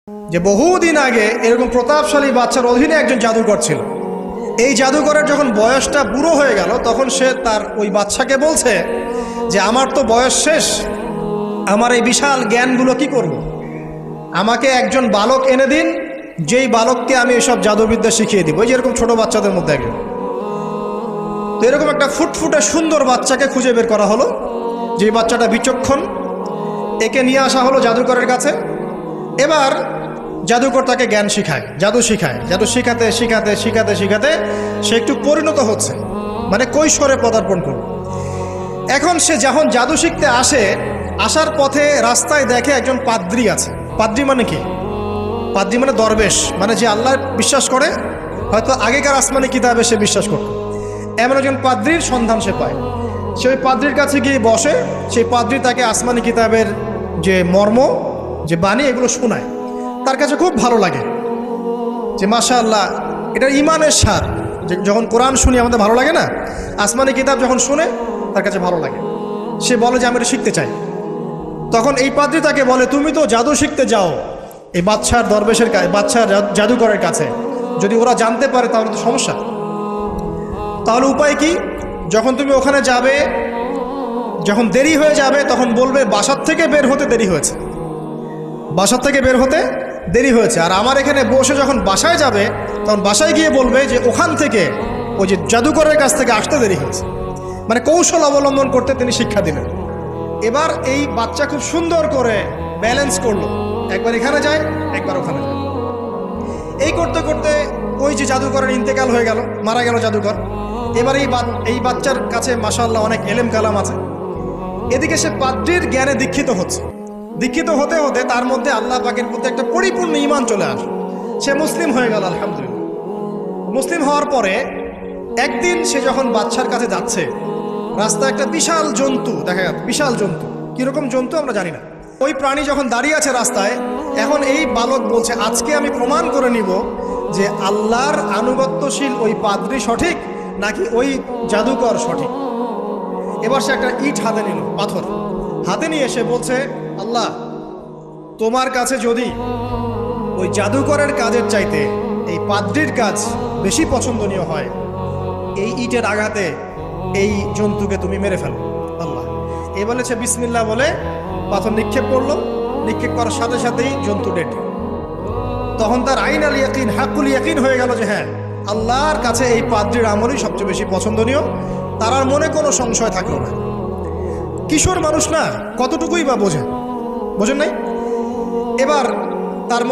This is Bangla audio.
যে বহুদিন আগে এরকম প্রতাপশালী বাচ্চার অধীনে একজন জাদুকর ছিল। এই জাদুকরের যখন বয়সটা বুড়ো হয়ে গেল, তখন সে তার ওই বাচ্চাকে বলছে যে আমার তো বয়স শেষ, আমার এই বিশাল জ্ঞানগুলো কি করব? আমাকে একজন বালক এনে দিন, যেই বালককে আমি এসব জাদুবিদ্যা শিখিয়ে দিব। ওই যেরকম ছোট বাচ্চাদের মধ্যে একজন। তো এরকম একটা ফুটফুটে সুন্দর বাচ্চাকে খুঁজে বের করা হলো, যে বাচ্চাটা বিচক্ষণ। একে নিয়ে আসা হলো জাদুকরের কাছে। এবার জাদুকর তাকে জ্ঞান শিখায়, জাদু শিখাতে শিখাতে শিখাতে শিখাতে সে একটু পরিণত হচ্ছে, মানে কৈশোরে পদার্পণ করল। এখন সে যখন জাদু শিখতে আসে, আসার পথে রাস্তায় দেখে একজন পাদ্রী আছে। পাদ্রী মানে কি? পাদ্রী মানে দরবেশ, মানে যে আল্লাহ বিশ্বাস করে, হয়তো আগেকার আসমানি কিতাবে সে বিশ্বাস করত। এমন একজন পাদ্রীর সন্ধান সে পায়। সে ওই পাদ্রীর কাছে গিয়ে বসে। সেই পাদ্রী তাকে আসমানি কিতাবের যে মর্ম, যে বাণী, এগুলো শোনায়। তার কাছে খুব ভালো লাগে যে মাশাআল্লাহ, এটা ইমানের স্বাদ। যখন কোরআন শুনি আমাদের ভালো লাগে না, আসমানি কিতাব যখন শুনে তার কাছে ভালো লাগে। সে বলে যে আমি এটা শিখতে চাই। তখন এই পাদ্রী তাকে বলে, তুমি তো জাদু শিখতে যাও এই বাচ্চার দরবেশের কাছে, বাচ্চার জাদুকরের কাছে, যদি ওরা জানতে পারে তাহলে তো সমস্যা। তাহলে উপায় কি? যখন তুমি ওখানে যাবে, যখন দেরি হয়ে যাবে, তখন বলবে বাসার থেকে বের হতে দেরি হয়েছে, বাসার থেকে বের হতে দেরি হয়েছে। আর আমার এখানে বসে যখন বাসায় যাবে, তখন বাসায় গিয়ে বলবে যে ওখান থেকে, ওই যে জাদুকরের কাছ থেকে আসতে দেরি হয়েছে। মানে কৌশল অবলম্বন করতে তিনি শিক্ষা দিলেন। এবার এই বাচ্চা খুব সুন্দর করে ব্যালেন্স করলো, একবার এখানে যায়, একবার ওখানে যায়। এই করতে করতে ওই যে জাদুকরের ইন্তেকাল হয়ে গেল, মারা গেল জাদুকর। এবার এই বাচ্চার কাছে মাশাআল্লাহ অনেক এলেম কালাম আছে। এদিকে সে পাদ্রীর জ্ঞানে দীক্ষিত হচ্ছে। দীক্ষিত হতে হতে তার মধ্যে আল্লাহ পাকের প্রতি একটা পরিপূর্ণ ঈমান চলে আসে। সে মুসলিম হয়ে গেল, আলহামদুলিল্লাহ। মুসলিম হওয়ার পরে একদিন সে যখন বাচ্চার কাছে যাচ্ছে, রাস্তায় একটা বিশাল জন্তু দেখা গেল। বিশাল জন্তু, কীরকম জন্তু আমরা জানি না। ওই প্রাণী যখন দাঁড়িয়ে আছে রাস্তায়, এখন এই বালক বলছে আজকে আমি প্রমাণ করে নিব যে আল্লাহর আনুগত্যশীল ওই পাদ্রী সঠিক নাকি ওই জাদুকর সঠিক। এবার সে একটা ইট হাতে নিল, পাথর হাতে নিয়ে এসে বলছে, আল্লাহ, তোমার কাছে যদি ওই জাদুকরের কাজের চাইতে এই পাদ্রীর কাজ বেশি পছন্দনীয় হয়, এই ইটের আঘাতে এই জন্তুকে তুমি মেরে ফেলো আল্লাহ। এই বলেছে বিসমিল্লাহ বলে পাথর নিক্ষেপ করলো। নিক্ষেপ করার সাথে সাথেই জন্তু ডেড। তখন তার আইন আল ইয়াকিন, হাক্কুল ইয়াকিন হয়ে গেল যে হ্যাঁ, আল্লাহর কাছে এই পাদ্রীর আমলই সবচেয়ে বেশি পছন্দনীয়। তার আর মনে কোনো সংশয় থাকলো না। কিশোর মানুষ না, কতটুকুই বা বোঝেন নাই। এবার তার